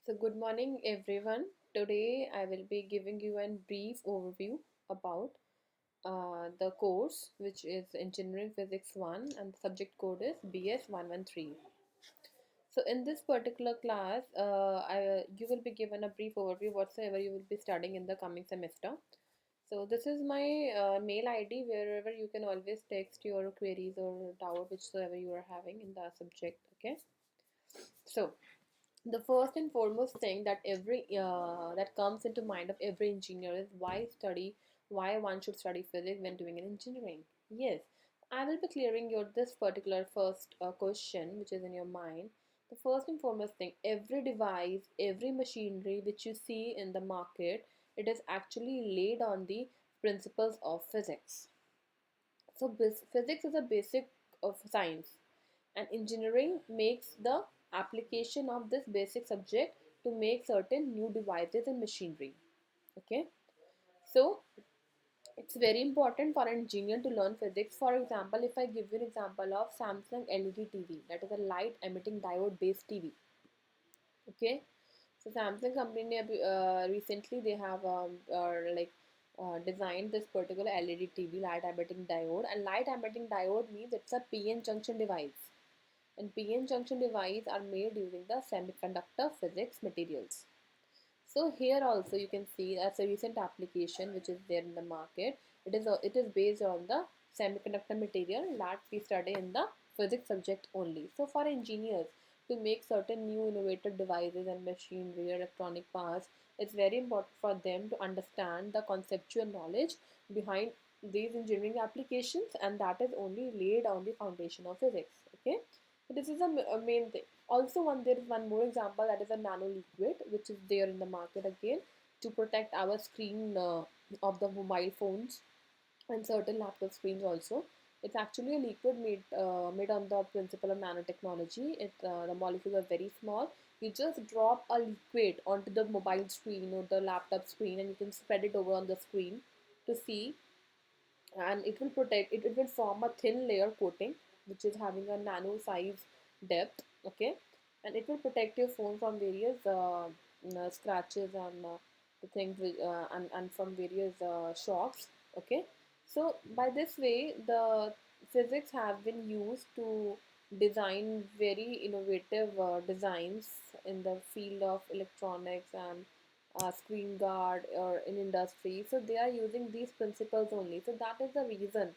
So, good morning, everyone. Today, I will be giving you a brief overview about the course, which is Engineering Physics 1, and the subject code is BS 113. So, in this particular class, you will be given a brief overview whatsoever you will be studying in the coming semester. So, this is my mail ID wherever you can always text your queries or doubt whichsoever you are having in the subject. Okay. So, the first and foremost thing that every that comes into mind of every engineer is why one should study physics when doing an engineering. Yes, I will be clearing your this particular first question which is in your mind. The first and foremost thing, every device, every machinery which you see in the market, it is actually laid on the principles of physics. So physics is a basic of science, and engineering makes the application of this basic subject to make certain new devices and machinery. Okay, so it's very important for an engineer to learn physics. For example, if I give you an example of Samsung LED TV, that is a light emitting diode based TV. Okay, so Samsung company recently they have designed this particular LED TV, light emitting diode, and light emitting diode means it's a PN junction device, and PN junction device are made using the semiconductor physics materials. So here also you can see that's a recent application which is there in the market. It is based on the semiconductor material that we study in the physics subject only. So for engineers to make certain new innovative devices and machinery, electronic parts, it's very important for them to understand the conceptual knowledge behind these engineering applications, and that is only laid on the foundation of physics. Okay, so this is a main thing. Also, there is one more example, that is a nano liquid, which is there in the market again to protect our screen of the mobile phones and certain laptop screens also. It's actually a liquid made on the principle of nanotechnology. The molecules are very small. You just drop a liquid onto the mobile screen or the laptop screen, and you can spread it over on the screen to see, and it will protect it. It will form a thin layer coating which is having a nano size depth. Okay, and it will protect your phone from various scratches and the things and from various shocks. Okay, so by this way the physics have been used to design very innovative designs in the field of electronics and screen guard or in industry. So they are using these principles only. So that is the reason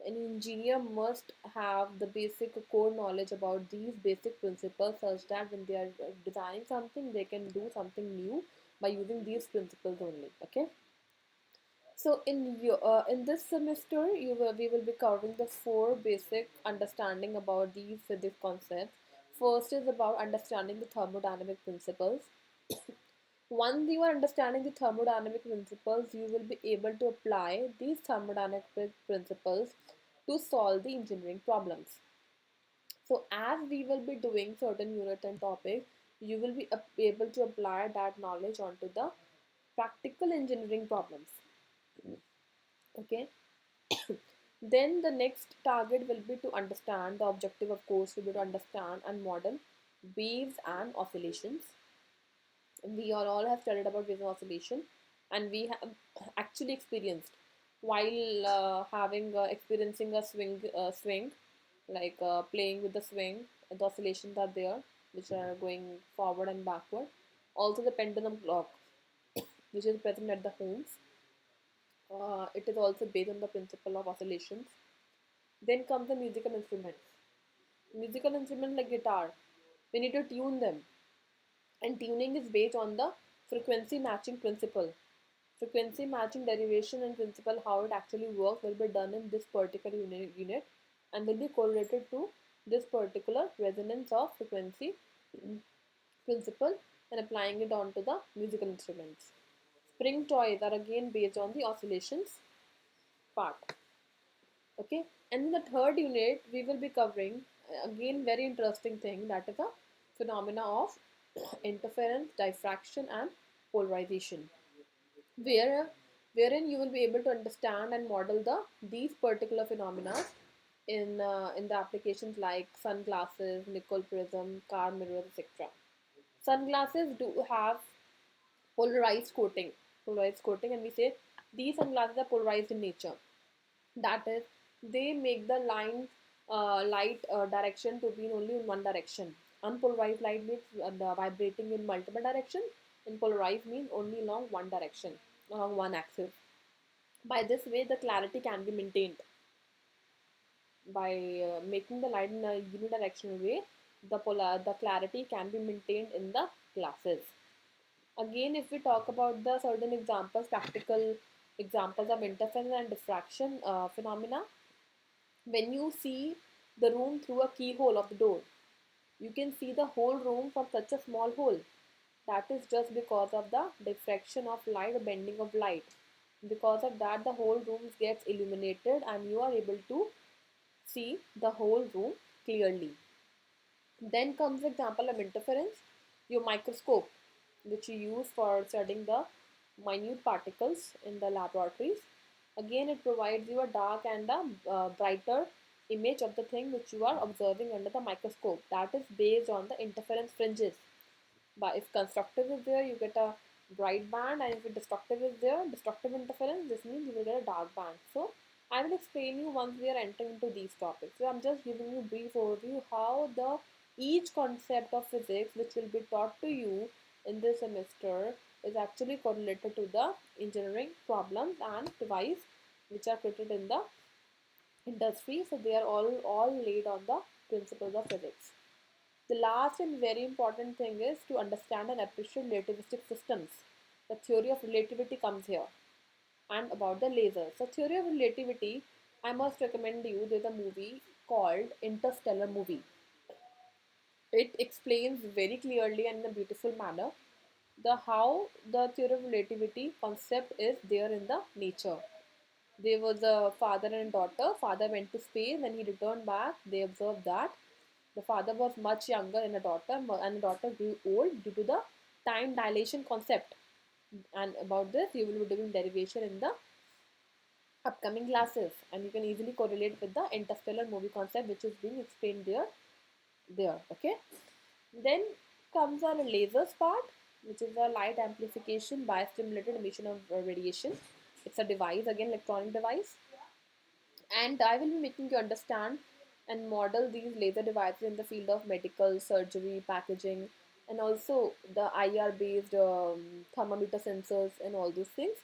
an engineer must have the basic core knowledge about these basic principles, such that when they are designing something they can do something new by using these principles only. Okay, so in this semester we will be covering the four basic understanding about these physics concepts. First is about understanding the thermodynamic principles. Once you are understanding the thermodynamic principles, you will be able to apply these thermodynamic principles to solve the engineering problems. So, as we will be doing certain unit and topics, you will be able to apply that knowledge onto the practical engineering problems. Okay. Then the next target will be to understand, the objective of course will be to understand and model waves and oscillations. We all have studied about wave oscillation, and we have actually experienced while having experiencing a swing, like playing with the swing. The oscillations are there which are going forward and backward. Also the pendulum clock which is present at the homes, it is also based on the principle of oscillations. Then comes the musical instruments like guitar. We need to tune them, and tuning is based on the frequency matching principle. Frequency matching derivation and principle, how it actually works, will be done in this particular unit and will be correlated to this particular resonance of frequency principle and applying it onto the musical instruments. Spring toys are again based on the oscillations part. Okay, and in the third unit we will be covering again very interesting thing, that is a phenomena of interference, diffraction and polarization, where wherein you will be able to understand and model these particular phenomena in the applications like sunglasses, nickel prism, car mirrors, etc. Sunglasses do have polarized coating, and we say these sunglasses are polarized in nature. That is, they make the light direction to be only in one direction. Unpolarized light means the vibrating in multiple directions, and polarized means only along one direction, along one axis. By this way, the clarity can be maintained. By making the light in a unidirectional way, the clarity can be maintained in the glasses. Again, if we talk about the certain examples, practical examples of interference and diffraction phenomena, when you see the room through a keyhole of the door, you can see the whole room from such a small hole. That is just because of the diffraction of light or bending of light. Because of that, the whole room gets illuminated and you are able to see the whole room clearly. Then comes the example of interference, your microscope, which you use for studying the minute particles in the laboratories. Again, it provides you a dark and a brighter image of the thing which you are observing under the microscope. That is based on the interference fringes. But if constructive is there, you get a bright band, and if destructive is there, destructive interference, this means you will get a dark band. So I will explain you once we are entering into these topics. So I'm just giving you a brief overview how the each concept of physics which will be taught to you in this semester is actually correlated to the engineering problems and device which are created in the industry. So they are all laid on the principles of physics. The last and very important thing is to understand and appreciate relativistic systems. The theory of relativity comes here. And about the lasers. So theory of relativity, I must recommend you, there's a movie called Interstellar movie. It explains very clearly and in a beautiful manner the how the theory of relativity concept is there in the nature. There was a father and daughter. Father went to space. When he returned back, they observed that the father was much younger than the daughter, and the daughter grew old due to the time dilation concept. And about this, you will be doing derivation in the upcoming classes, and you can easily correlate with the interstellar movie concept, which is being explained there. Okay. Then comes our lasers part, which is a light amplification by stimulated emission of radiation. It's a device, again, electronic device, and I will be making you understand and model these laser devices in the field of medical, surgery, packaging, and also the IR based thermometer sensors and all those things.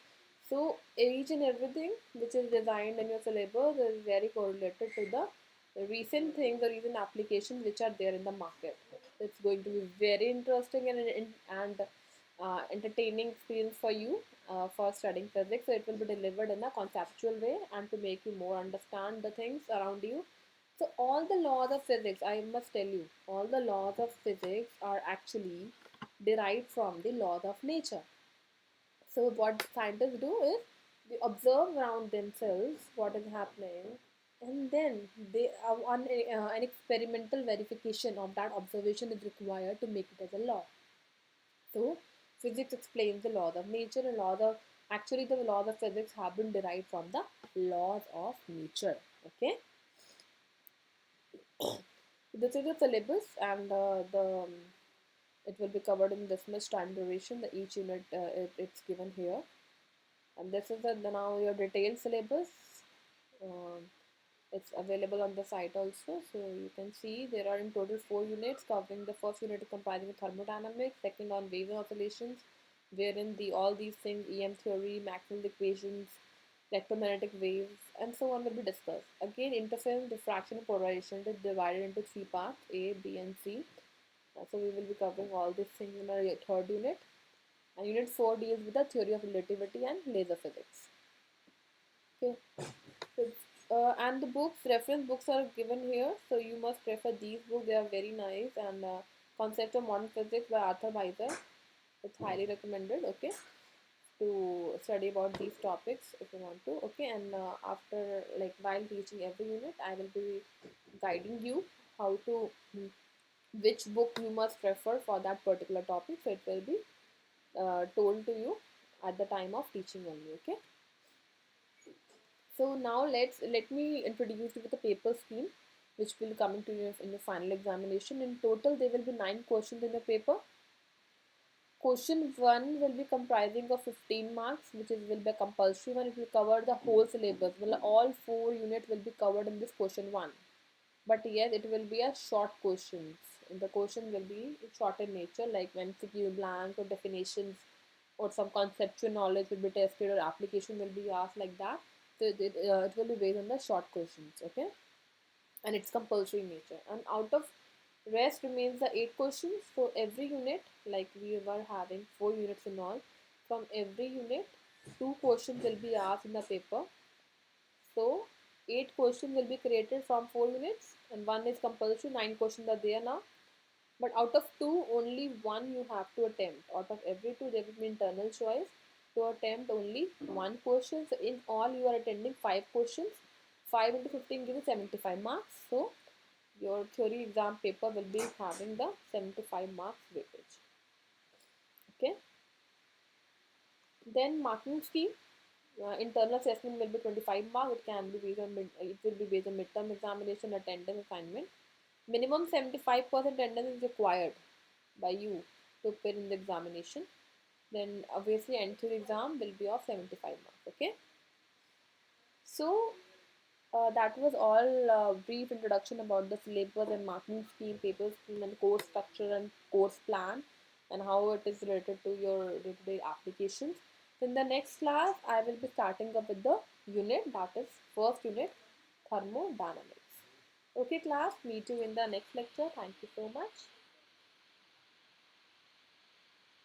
So, each and everything which is designed in your syllabus is very correlated to the recent things or recent applications which are there in the market. It's going to be very interesting and entertaining experience for you for studying physics. So it will be delivered in a conceptual way and to make you more understand the things around you. So all the laws of physics, I must tell you, all the laws of physics are actually derived from the laws of nature. So what scientists do is they observe around themselves what is happening, and then they an experimental verification of that observation is required to make it as a law. So physics explains the laws of nature, and laws of actually the laws of physics have been derived from the laws of nature. Okay, this is the syllabus, and it will be covered in this much time duration. The each unit it's given here, and this is the now your detailed syllabus. Um, it's available on the site also, so you can see there are in total 4 units covering the first unit comprising of thermodynamics, second on waves and oscillations, wherein the all these things EM theory, Maxwell's equations, electromagnetic waves, and so on will be discussed. Again, interference, diffraction, and polarization is divided into 3 parts: A, B, and C. So we will be covering all these things in our third unit. And unit 4 deals with the theory of relativity and laser physics. Okay. So, and the books, reference books are given here, so you must prefer these books. They are very nice, and Concept of Modern Physics by Arthur Weiser. It's highly recommended. Okay, to study about these topics if you want to. Okay, and after like while teaching every unit, I will be guiding you how to which book you must prefer for that particular topic. So it will be told to you at the time of teaching only. Okay. So now let me introduce you with the paper scheme, which will come into you in your final examination. In total, there will be 9 questions in the paper. Question 1 will be comprising of 15 marks, which will be a compulsory one. It will cover the whole syllabus. Well, all 4 units will be covered in this question 1. But yes, it will be a short questions. The question will be short in nature, like when MCQ blank or definitions or some conceptual knowledge will be tested or application will be asked like that. So it will be based on the short questions, okay? And it's compulsory in nature. And out of rest remains the 8 questions. So every unit, like we were having 4 units in all, from every unit, 2 questions will be asked in the paper. So 8 questions will be created from 4 units and 1 is compulsory, 9 questions are there now. But out of 2, only 1 you have to attempt. Out of every 2, there will be internal choice to attempt only 1 question. So in all, you are attending 5 questions. 5 into 15 gives 75 marks. So your theory exam paper will be having the 75 marks weightage. Okay. Then marking scheme. Internal assessment will be 25 marks. It can be based on it will be based on midterm examination, attendance, assignment. Minimum 75% attendance is required by you to appear in the examination. Then obviously entry exam will be of 75 marks. Okay. So that was all brief introduction about the syllabus and marking scheme, paper scheme, and course structure and course plan, and how it is related to your day-to-day applications. So in the next class, I will be starting up with the unit, that is first unit, thermodynamics. Okay class, meet you in the next lecture. Thank you so much.